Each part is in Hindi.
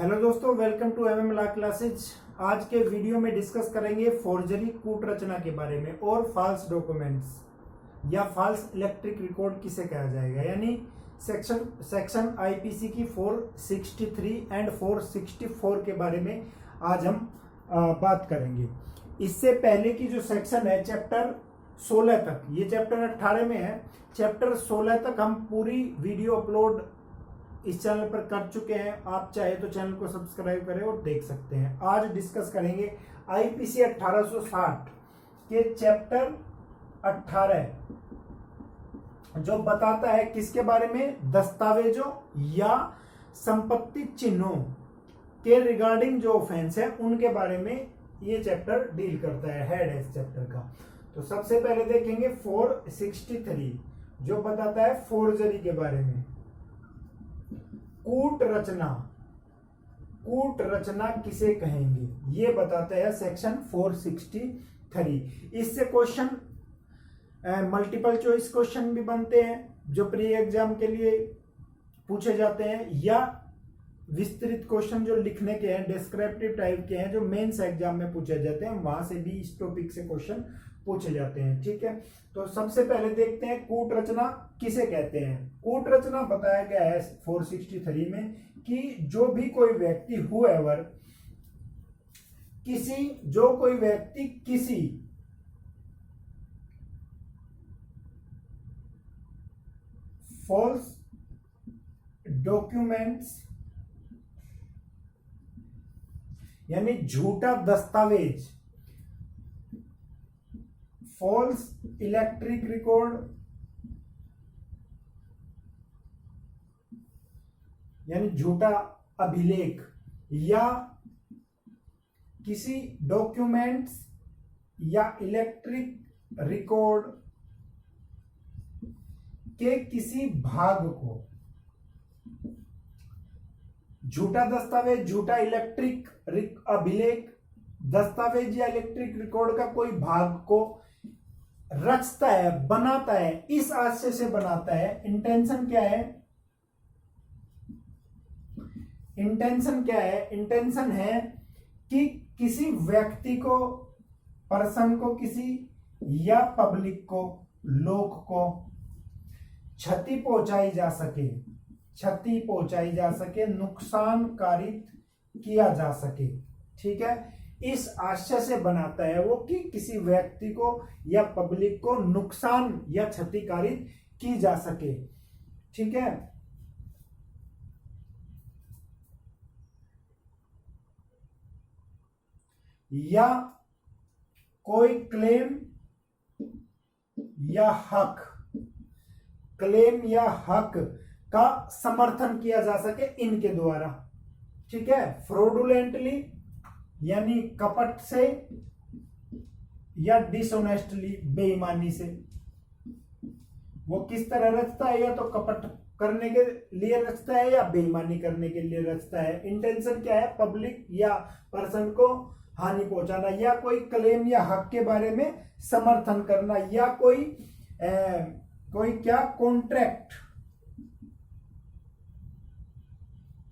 हेलो दोस्तों, welcome to MM law classes. आज के वीडियो में डिस्कस करेंगे फोर्जरी कूट रचना के बारे में और फॉल्स डॉक्यूमेंट्स या फॉल्स इलेक्ट्रिक रिकॉर्ड किसे कहा जाएगा, यानी सेक्शन आईपीसी की 463 एंड 464 के बारे में आज हम बात करेंगे। इससे पहले की जो सेक्शन है चैप्टर 16 तक, ये चैप्टर 18 में है, चैप्टर 16 तक हम पूरी वीडियो अपलोड इस चैनल पर कर चुके हैं। आप चाहे तो चैनल को सब्सक्राइब करें और देख सकते हैं। आज डिस्कस करेंगे आईपीसी 1860 के चैप्टर 18, जो बताता है किसके बारे में, दस्तावेजों या संपत्ति चिन्हों के रिगार्डिंग जो ऑफेंस है उनके बारे में ये चैप्टर डील करता है, हेड है इस चैप्टर का। तो सबसे पहले देखेंगे 463 जो बताता है फोर्जरी के बारे में। कूट रचना किसे कहेंगे ये बताते हैं सेक्शन 463। इससे क्वेश्चन मल्टीपल चॉइस क्वेश्चन भी बनते हैं जो प्री एग्जाम के लिए पूछे जाते हैं, या विस्तृत क्वेश्चन जो लिखने के हैं, डिस्क्रिप्टिव टाइप के हैं, जो मेंस एग्जाम में पूछे जाते हैं, वहां से भी इस टॉपिक से क्वेश्चन पूछे जाते हैं। ठीक है, तो सबसे पहले देखते हैं कूट रचना किसे कहते हैं। कूट रचना बताया गया है 463 में कि जो भी कोई व्यक्ति हुएवर किसी फॉल्स डॉक्यूमेंट्स यानी झूठा दस्तावेज, फॉल्स इलेक्ट्रिक रिकॉर्ड यानी झूठा अभिलेख, या किसी डॉक्यूमेंट्स या इलेक्ट्रिक रिकॉर्ड के किसी भाग को, झूठा दस्तावेज, झूठा इलेक्ट्रिक अभिलेख, दस्तावेज या इलेक्ट्रिक रिकॉर्ड का कोई भाग को रचता है, बनाता है, इस आशय से बनाता है। इंटेंशन क्या है? इंटेंशन है कि किसी व्यक्ति को, पर्सन को, किसी या पब्लिक को, लोग को क्षति पहुंचाई जा सके, नुकसान कारित किया जा सके। ठीक है, इस आशय से बनाता है वो कि किसी व्यक्ति को या पब्लिक को नुकसान या क्षति कारित की जा सके। ठीक है, या कोई क्लेम या हक का समर्थन किया जा सके इनके द्वारा। ठीक है, फ्रॉडुलेंटली यानी कपट से, या डिसऑनेस्टली बेईमानी से। वो किस तरह रचता है, या तो कपट करने के लिए रचता है या बेईमानी करने के लिए रचता है। इंटेंशन क्या है? पब्लिक या पर्सन को हानि पहुंचाना, या कोई क्लेम या हक के बारे में समर्थन करना, या कोई क्या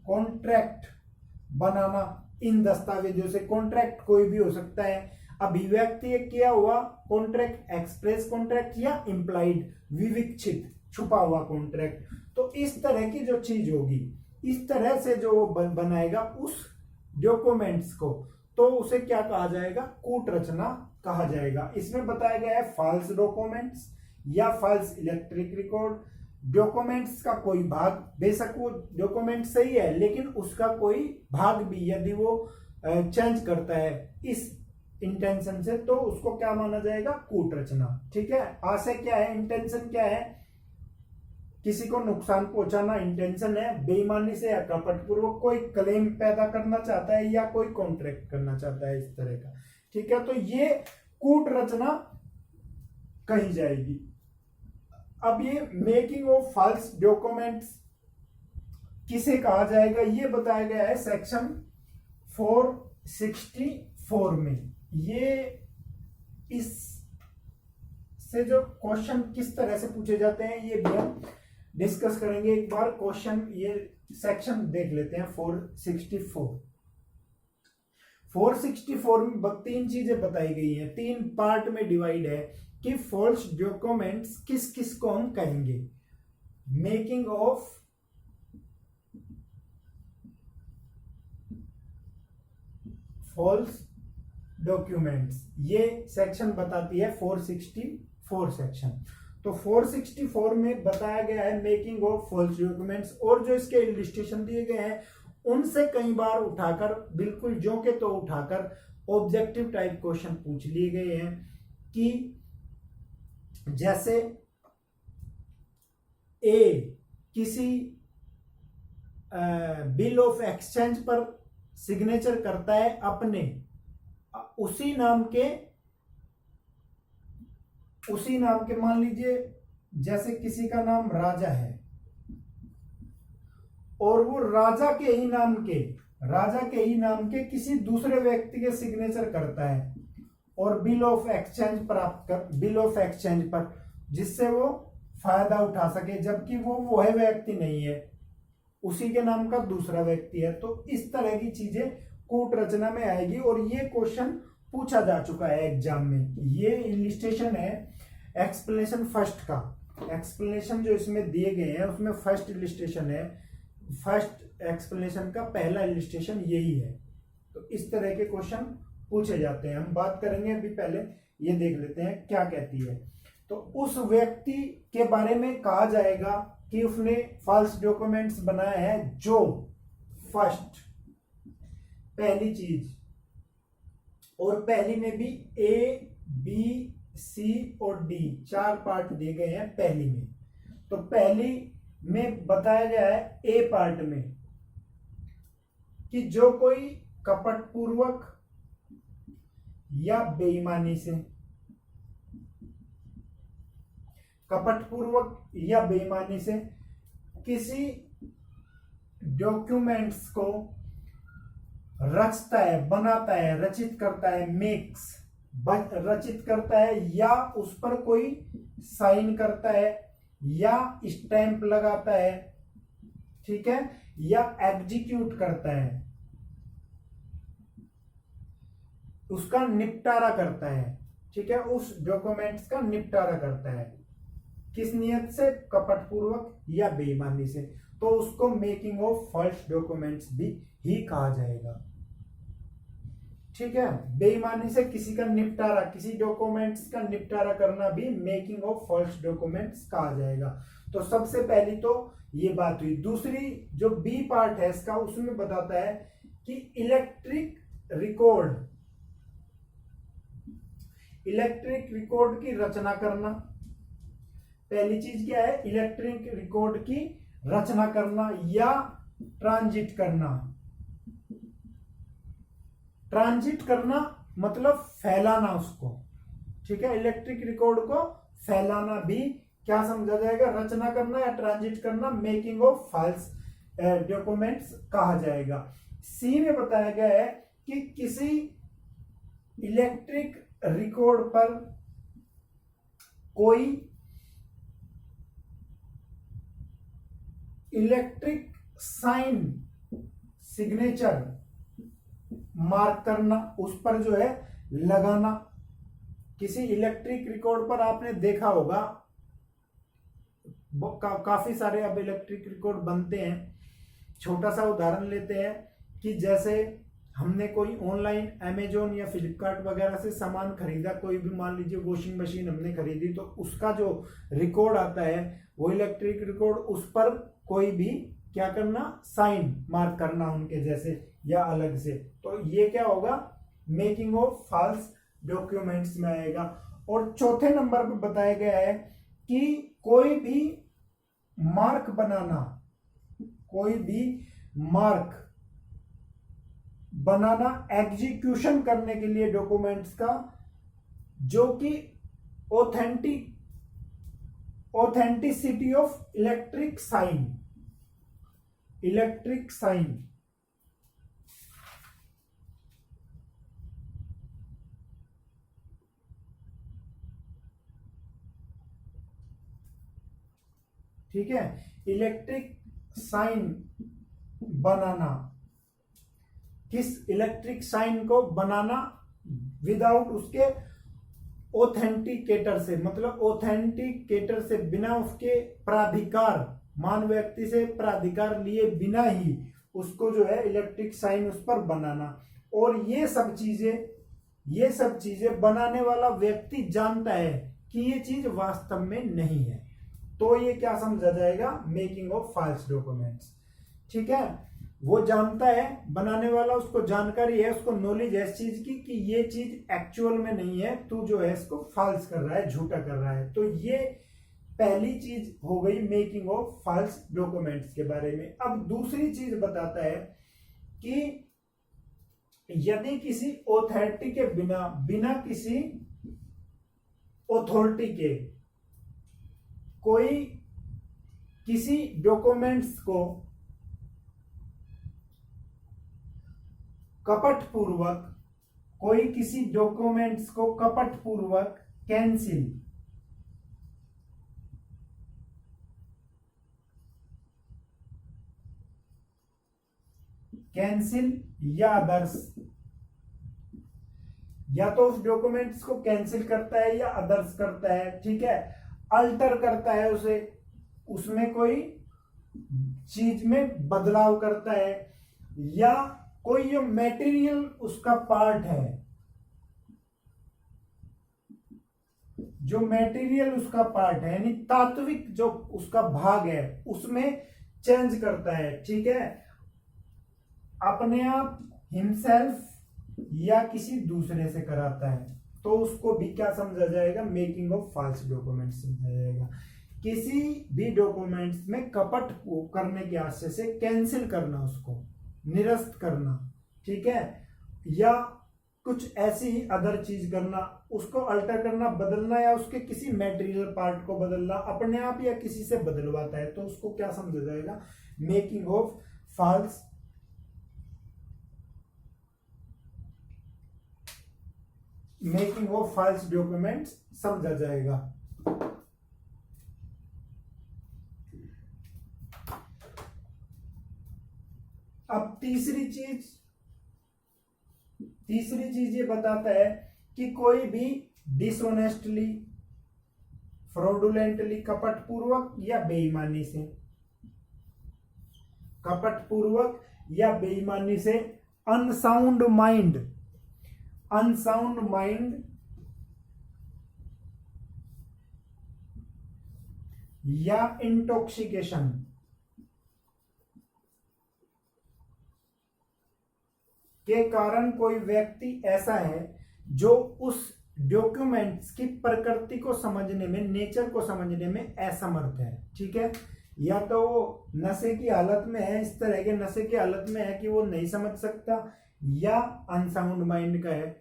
कॉन्ट्रैक्ट बनाना इन दस्तावेजों से। कॉन्ट्रैक्ट कोई भी हो सकता है, अभिव्यक्ति किया हुआ कॉन्ट्रैक्ट, एक्सप्रेस कॉन्ट्रैक्ट, या इम्प्लाइड विविक्षित छुपा हुआ कॉन्ट्रैक्ट। तो इस तरह की जो चीज होगी, इस तरह से जो बनाएगा उस डॉक्यूमेंट्स को, तो उसे क्या कहा जाएगा? कूट रचना कहा जाएगा। इसमें बताया गया है फॉल्स डॉक्यूमेंट्स या फॉल्स इलेक्ट्रिक रिकॉर्ड। डॉक्यूमेंट्स का कोई भाग, बेशक वो डॉक्यूमेंट सही है लेकिन उसका कोई भाग भी यदि वो चेंज करता है इस इंटेंशन से, तो उसको क्या माना जाएगा? कूट रचना। ठीक है, आशय क्या है, इंटेंशन क्या है? किसी को नुकसान पहुंचाना इंटेंशन है, बेईमानी से या कपटपूर्वक कोई क्लेम पैदा करना चाहता है या कोई कॉन्ट्रैक्ट करना चाहता है, इस तरह का। ठीक है, तो ये कूट रचना कही जाएगी। अब ये मेकिंग ऑफ फॉल्स डॉक्यूमेंट्स किसे कहा जाएगा ये बताया गया है सेक्शन 464 में। ये इस से जो क्वेश्चन किस तरह से पूछे जाते हैं ये भी हम डिस्कस करेंगे एक बार क्वेश्चन, ये सेक्शन देख लेते हैं 464। 464 में तीन चीजें बताई गई हैं, तीन पार्ट में डिवाइड है कि फॉल्स डॉक्यूमेंट्स किस किस को हम कहेंगे। मेकिंग ऑफ फॉल्स डॉक्यूमेंट्स, ये सेक्शन बताती है 464 सेक्शन। तो 464 में बताया गया है मेकिंग ऑफ फॉल्स डॉक्यूमेंट्स, और जो इसके इलिस्ट्रेशन दिए गए हैं उनसे कई बार उठाकर, बिल्कुल जो के तो उठाकर ऑब्जेक्टिव टाइप क्वेश्चन पूछ लिए गए हैं कि जैसे ए किसी बिल ऑफ एक्सचेंज पर सिग्नेचर करता है अपने उसी नाम के मान लीजिए जैसे किसी का नाम राजा है और वो राजा के ही नाम के किसी दूसरे व्यक्ति के सिग्नेचर करता है और बिल ऑफ एक्सचेंज पर, जिससे वो फायदा उठा सके, जबकि वो है व्यक्ति नहीं है, उसी के नाम का दूसरा व्यक्ति है। तो इस तरह की चीजें कूट रचना में आएगी और ये क्वेश्चन पूछा जा चुका है एग्जाम में। ये इलिस्ट्रेशन है एक्सप्लेनेशन फर्स्ट का, एक्सप्लेनेशन जो इसमें दिए गए हैं उसमें फर्स्ट इलिस्ट्रेशन है, फर्स्ट एक्सप्लेनेशन का पहला इलिस्ट्रेशन यही है। तो इस तरह के क्वेश्चन पूछे जाते हैं। हम बात करेंगे, अभी पहले ये देख लेते हैं क्या कहती है। तो उस व्यक्ति के बारे में कहा जाएगा कि उसने फॉल्स डॉक्यूमेंट्स बनाया है जो फर्स्ट, पहली चीज, और पहली में भी ए बी सी और डी 4 पार्ट दिए गए हैं पहली में। तो पहली में बताया गया है ए पार्ट में कि जो कोई कपटपूर्वक या बेईमानी से किसी डॉक्यूमेंट्स को रचता है, बनाता है, रचित करता है, रचित करता है, या उस पर कोई साइन करता है या स्टैंप लगाता है, ठीक है, या एग्जीक्यूट करता है, उसका निपटारा करता है, ठीक है, उस डॉक्यूमेंट्स का निपटारा करता है, किस नियत से, कपटपूर्वक या बेईमानी से, तो उसको मेकिंग ऑफ फॉल्स डॉक्यूमेंट्स भी ही कहा जाएगा। ठीक है, बेईमानी से किसी का निपटारा, किसी डॉक्यूमेंट्स का निपटारा करना भी मेकिंग ऑफ फॉल्स डॉक्यूमेंट्स कहा जाएगा। तो सबसे पहली तो ये बात हुई। दूसरी जो बी पार्ट है इसका, उसमें बताता है कि इलेक्ट्रिक रिकॉर्ड की रचना करना। पहली चीज क्या है, इलेक्ट्रिक रिकॉर्ड की रचना करना या ट्रांजिट करना। ट्रांजिट करना मतलब फैलाना उसको, ठीक है, इलेक्ट्रिक रिकॉर्ड को फैलाना भी क्या समझा जाएगा, रचना करना या ट्रांजिट करना मेकिंग ऑफ फॉल्स डॉक्यूमेंट्स कहा जाएगा। सी में बताया गया है कि किसी इलेक्ट्रिक रिकॉर्ड पर कोई इलेक्ट्रिक साइन, सिग्नेचर मार्क करना, उस पर जो है लगाना। किसी इलेक्ट्रिक रिकॉर्ड पर आपने देखा होगा काफी सारे अब इलेक्ट्रिक रिकॉर्ड बनते हैं। छोटा सा उदाहरण लेते हैं कि जैसे हमने कोई ऑनलाइन अमेजोन या फ्लिपकार्ट वगैरह से सामान खरीदा, कोई भी मान लीजिए वॉशिंग मशीन हमने खरीदी, तो उसका जो रिकॉर्ड आता है वो इलेक्ट्रिक रिकॉर्ड, उस पर कोई भी क्या करना, साइन मार्क करना उनके जैसे या अलग से। तो ये क्या होगा, मेकिंग ऑफ फॉल्स डॉक्यूमेंट्स में आएगा। और चौथे नंबर पे बताया गया है कि कोई भी मार्क बनाना, कोई भी मार्क बनाना एग्जीक्यूशन करने के लिए डॉक्यूमेंट्स का, जो कि ऑथेंटिसिटी ऑफ इलेक्ट्रिक साइन, ठीक है। इलेक्ट्रिक साइन बनाना, किस इलेक्ट्रिक साइन को बनाना विदाउट उसके ऑथेंटिकेटर से, मतलब ऑथेंटिकेटर से बिना उसके प्राधिकार, मान व्यक्ति से प्राधिकार लिए बिना ही उसको जो है इलेक्ट्रिक साइन उस पर बनाना। और ये सब चीजें बनाने वाला व्यक्ति जानता है कि ये चीज वास्तव में नहीं है, तो ये क्या समझा जाएगा, मेकिंग ऑफ फॉल्स डॉक्यूमेंट्स। ठीक है, वो जानता है, बनाने वाला, उसको जानकारी है, उसको नॉलेज है इस चीज की कि ये चीज एक्चुअल में नहीं है, तू जो है इसको फॉल्स कर रहा है, झूठा कर रहा है। तो ये पहली चीज हो गई मेकिंग ऑफ फॉल्स डॉक्यूमेंट्स के बारे में। अब दूसरी चीज बताता है कि यदि किसी ऑथोरिटी के बिना किसी अथॉरिटी के कोई किसी डॉक्यूमेंट्स को कपटपूर्वक कैंसिल या अदर्स, या तो उस डॉक्यूमेंट्स को कैंसिल करता है या अदर्स करता है, ठीक है, अल्टर करता है उसे, उसमें कोई चीज में बदलाव करता है, या कोई जो मटेरियल उसका पार्ट है, जो मटेरियल उसका पार्ट है यानी तात्विक जो उसका भाग है उसमें चेंज करता है, ठीक है, अपने आप हिमसेल्फ या किसी दूसरे से कराता है, तो उसको भी क्या समझा जाएगा, मेकिंग ऑफ फॉल्स डॉक्यूमेंट समझा जाएगा। किसी भी डॉक्यूमेंट्स में कपट करने के आशय से कैंसिल करना, उसको निरस्त करना, ठीक है, या कुछ ऐसी ही अदर चीज करना, उसको अल्टर करना, बदलना, या उसके किसी मटेरियल पार्ट को बदलना, अपने आप या किसी से बदलवाता है, तो उसको क्या समझा जाएगा, मेकिंग ऑफ फॉल्स डॉक्यूमेंट्स समझा जाएगा। अब तीसरी चीज ये बताता है कि कोई भी डिसऑनेस्टली, फ्रॉडुलेंटली, कपटपूर्वक या बेईमानी से अनसाउंड माइंड या इंटॉक्सिकेशन के कारण कोई व्यक्ति ऐसा है जो उस डॉक्यूमेंट्स की प्रकृति को समझने में, नेचर को समझने में असमर्थ है, ठीक है, या तो वो नशे की हालत में है, इस तरह के नशे की हालत में है कि वो नहीं समझ सकता, या अनसाउंड माइंड का है,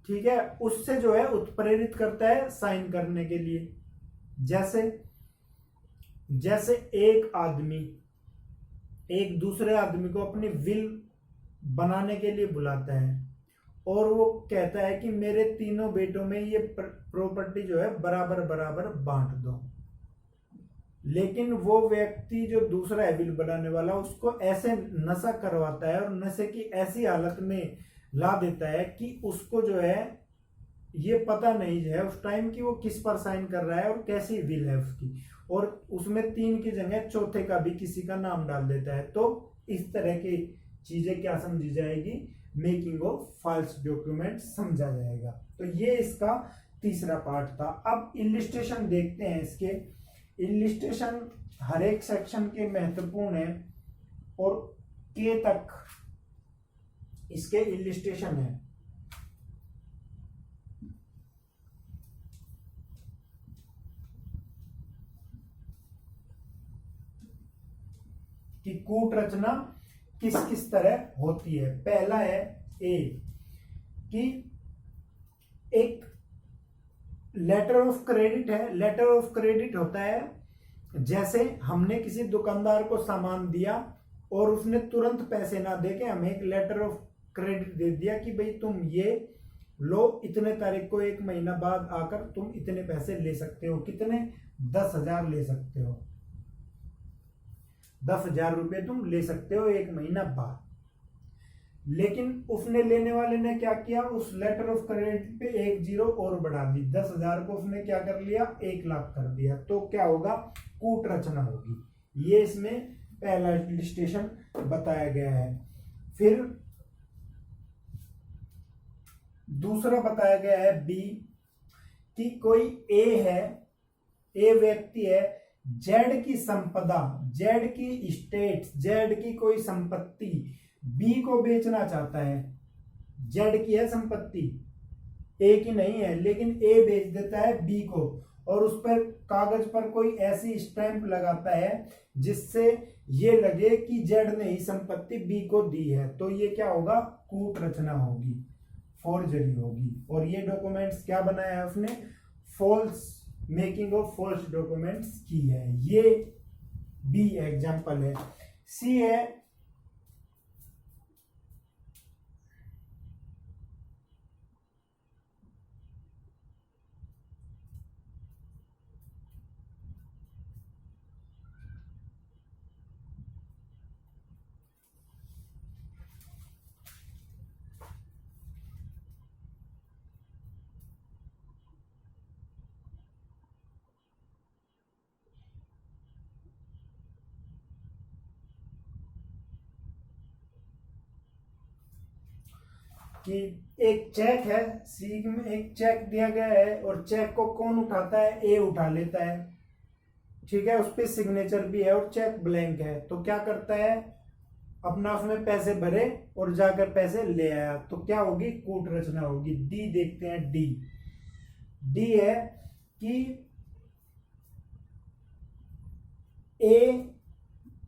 ठीक है, उससे जो है उत्प्रेरित करता है साइन करने के लिए। जैसे एक आदमी एक दूसरे आदमी को अपनी विल बनाने के लिए बुलाता है और वो कहता है कि मेरे तीनों बेटों में ये प्रॉपर्टी जो है बराबर बराबर बांट दो, लेकिन वो व्यक्ति जो दूसरा है विल बनाने वाला, उसको ऐसे नशा करवाता है और नशे की ऐसी हालत में ला देता है कि उसको जो है ये पता नहीं है उस टाइम कि वो किस पर साइन कर रहा है और कैसी विल है उसकी, और उसमें 3 की जगह चौथे का भी किसी का नाम डाल देता है। तो इस तरह की चीजें क्या समझी जाएगी, मेकिंग ऑफ फॉल्स डॉक्यूमेंट समझा जाएगा। तो ये इसका तीसरा पार्ट था। अब इलिस्ट्रेशन देखते हैं। इसके इलिस्ट्रेशन हर एक सेक्शन के महत्वपूर्ण है और के तक इसके इलिस्ट्रेशन है। कि कूट रचना किस किस तरह होती है। पहला है ए कि एक लेटर ऑफ क्रेडिट है। लेटर ऑफ क्रेडिट होता है जैसे हमने किसी दुकानदार को सामान दिया और उसने तुरंत पैसे ना देके हमें एक लेटर ऑफ क्रेडिट दे दिया कि भाई तुम ये लो, इतने तारीख को 1 महीना बाद आकर तुम इतने पैसे ले सकते हो, कितने 10,000 ले सकते हो, 10,000 रुपये तुम ले सकते हो 1 महीना बाद। लेकिन उसने लेने वाले ने क्या किया, उस लेटर ऑफ क्रेडिट पे 1 जीरो और बढ़ा दी, 10,000 को उसने क्या कर लिया 1 लाख कर दिया। तो क्या होगा, कूट रचना होगी। ये इसमें पहला इलिस्ट्रेशन बताया गया है। फिर दूसरा बताया गया है बी, कि कोई ए है, ए व्यक्ति है, जेड की संपदा, जेड की स्टेट, जेड की कोई संपत्ति बी को बेचना चाहता है। जेड की है संपत्ति, ए की नहीं है, लेकिन ए बेच देता है बी को, और उस पर कागज पर कोई ऐसी स्टैंप लगाता है जिससे ये लगे कि जेड ने ही संपत्ति बी को दी है। तो ये क्या होगा, कूट रचना होगी, फोर्जरी होगी। और ये डॉक्यूमेंट्स क्या बनाया है उसने, false, making of false documents की है। ये बी एग्जांपल है। सी है, कि एक चेक है, सी में एक चेक दिया गया है और चेक को कौन उठाता है, ए उठा लेता है, ठीक है, उस पर सिग्नेचर भी है और चेक ब्लैंक है। तो क्या करता है, अपना उसमें पैसे भरे और जाकर पैसे ले आया। तो क्या होगी, कूट रचना होगी। डी देखते हैं, डी, डी है कि ए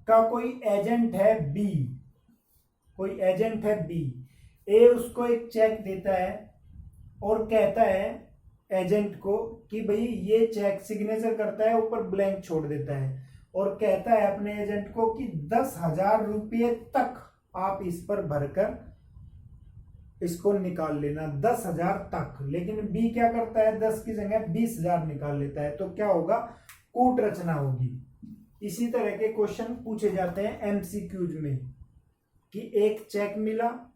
का कोई एजेंट है बी, कोई एजेंट है बी, ए उसको एक चेक देता है और कहता है एजेंट को कि भाई ये चेक, सिग्नेचर करता है, ऊपर ब्लैंक छोड़ देता है और कहता है अपने एजेंट को कि 10,000 रुपये तक आप इस पर भरकर इसको निकाल लेना, 10,000 तक। लेकिन बी क्या करता है, 10 की जगह 20,000 निकाल लेता है। तो क्या होगा, कूट रचना होगी। इसी तरह के क्वेश्चन पूछे जाते हैं एमसीक्यूज में, कि एक चेक मिला,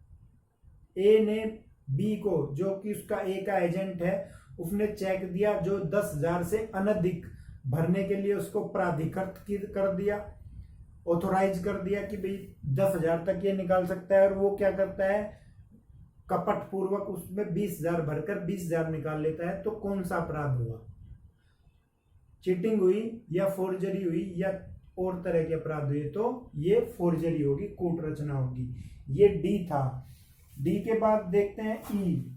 ए ने बी को, जो कि उसका ए का एजेंट है, उसने चेक दिया जो 10,000 से अनधिक भरने के लिए उसको प्राधिकृत कर दिया, ऑथोराइज कर दिया कि भाई 10,000 तक ये निकाल सकता है। और वो क्या करता है, कपट पूर्वक उसमें 20,000 भरकर 20,000 निकाल लेता है। तो कौन सा अपराध हुआ, चीटिंग हुई या फोर्जरी हुई या और तरह के अपराध हुए? तो ये फोर्जरी होगी, कूट रचना होगी। ये डी था। डी के बाद देखते हैं ई।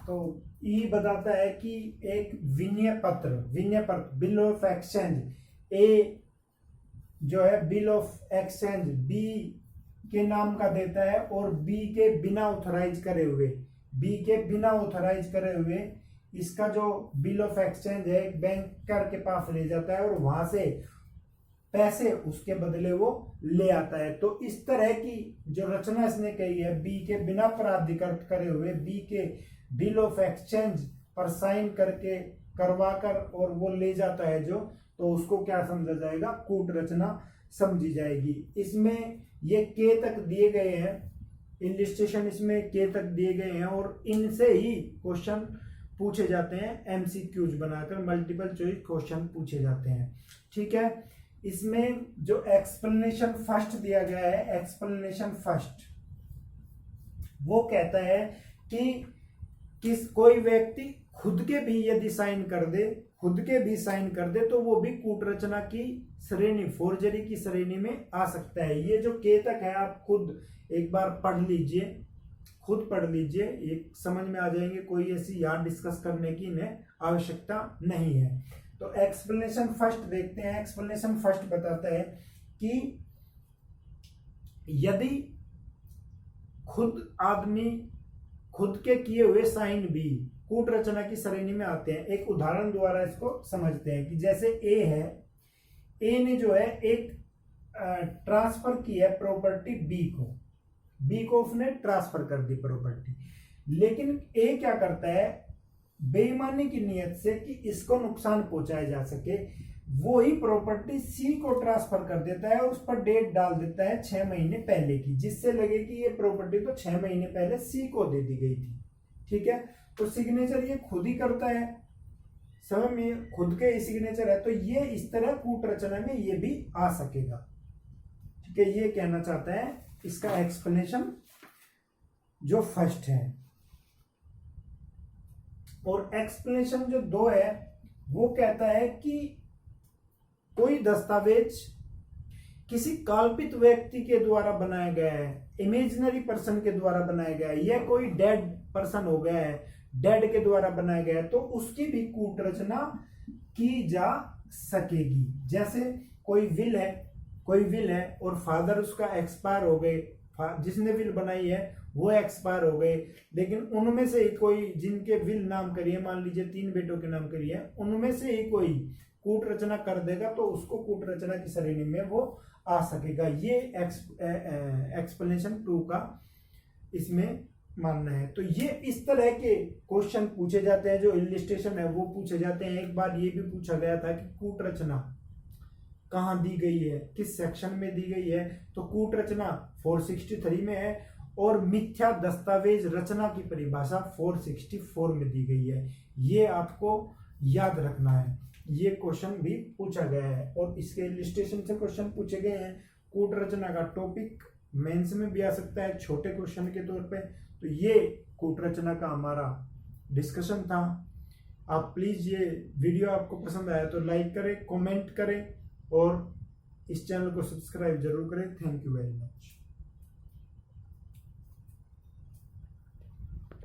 तो ई बताता है कि एक विनय पत्र, बिल ऑफ एक्सचेंज, ए जो है बिल ऑफ एक्सचेंज बी के नाम का देता है और बी के बिना ऑथराइज करे हुए, बी के बिना ऑथराइज करे हुए इसका जो बिल ऑफ एक्सचेंज है बैंकर के पास ले जाता है और वहां से पैसे उसके बदले वो ले आता है। तो इस तरह की जो रचना इसने कही है, बी के बिना प्राधिकृत करे हुए बी के बिल ऑफ एक्सचेंज पर साइन करके करवाकर और वो ले जाता है जो, तो उसको क्या समझा जाएगा, कूट रचना समझी जाएगी। इसमें ये के तक दिए गए हैं, इलिस्ट्रेशन इसमें के तक दिए गए हैं और इनसे ही क्वेश्चन पूछे जाते हैं, एमसीक्यूज बनाकर मल्टीपल चॉइस क्वेश्चन पूछे जाते हैं। ठीक है, इसमें जो एक्सप्लेनेशन फर्स्ट दिया गया है, एक्सप्लेनेशन फर्स्ट वो कहता है कि कोई व्यक्ति खुद के भी यदि साइन कर दे, तो वो भी कूट रचना की श्रेणी, फोर्जरी की श्रेणी में आ सकता है। ये जो के तक है आप खुद एक बार पढ़ लीजिए, ये समझ में आ जाएंगे, कोई ऐसी याद डिस्कस करने की इन्हें आवश्यकता नहीं है। तो एक्सप्लेनेशन फर्स्ट देखते हैं। एक्सप्लेनेशन फर्स्ट बताता है कि यदि खुद आदमी खुद के किए हुए साइन भी कूट रचना की श्रेणी में आते हैं। एक उदाहरण द्वारा इसको समझते हैं कि जैसे ए है, ए ने जो है एक ट्रांसफर की है प्रॉपर्टी बी को उसने ट्रांसफर कर दी प्रॉपर्टी, लेकिन ए क्या करता है बेईमानी की नियत से कि इसको नुकसान पहुंचाया जा सके, वो ही प्रॉपर्टी सी को ट्रांसफर कर देता है और उस पर डेट डाल देता है 6 महीने पहले की, जिससे लगे कि ये प्रॉपर्टी तो 6 महीने पहले सी को दे दी गई थी। ठीक है, तो सिग्नेचर ये खुद ही करता है, समझ में खुद के सिग्नेचर है, तो ये इस तरह कूट रचना में ये भी आ सकेगा। ठीक है, ये कहना चाहता है इसका एक्सप्लेनेशन जो फर्स्ट है। और एक्सप्लेनेशन जो 2 है वो कहता है कि कोई दस्तावेज किसी काल्पित व्यक्ति के द्वारा बनाया गया है, इमेजिनरी पर्सन के द्वारा बनाया गया है, या कोई डेड पर्सन हो गया है, डेड के द्वारा बनाया गया है, तो उसकी भी कूट रचना की जा सकेगी। जैसे कोई विल है और फादर उसका एक्सपायर हो गए, जिसने विल बनाई है वो एक्सपायर हो गए, लेकिन उनमें से ही कोई जिनके विल नाम करी है, मान लीजिए 3 बेटों के नाम करी है, उनमें से ही कोई कूट रचना कर देगा तो उसको कूट रचना की श्रेणी में वो आ सकेगा। ये एक्सप्लेनेशन 2 का इसमें मानना है। तो ये इस तरह के क्वेश्चन पूछे जाते हैं, जो इलिस्ट्रेशन है वो पूछे जाते हैं। एक बार ये भी पूछा गया था कि कूट रचना कहाँ दी गई है, किस सेक्शन में दी गई है, तो कूट रचना 463 में है और मिथ्या दस्तावेज रचना की परिभाषा 464 में दी गई है। ये आपको याद रखना है, ये क्वेश्चन भी पूछा गया है और इसके इलिस्ट्रेशन से क्वेश्चन पूछे गए हैं। कूट रचना का टॉपिक मेंस में भी आ सकता है छोटे क्वेश्चन के तौर पे। तो ये कूट रचना का हमारा डिस्कशन था। आप प्लीज ये वीडियो आपको पसंद आया तो लाइक करें, कमेंट करें और इस चैनल को सब्सक्राइब जरूर करें। Thank you very much.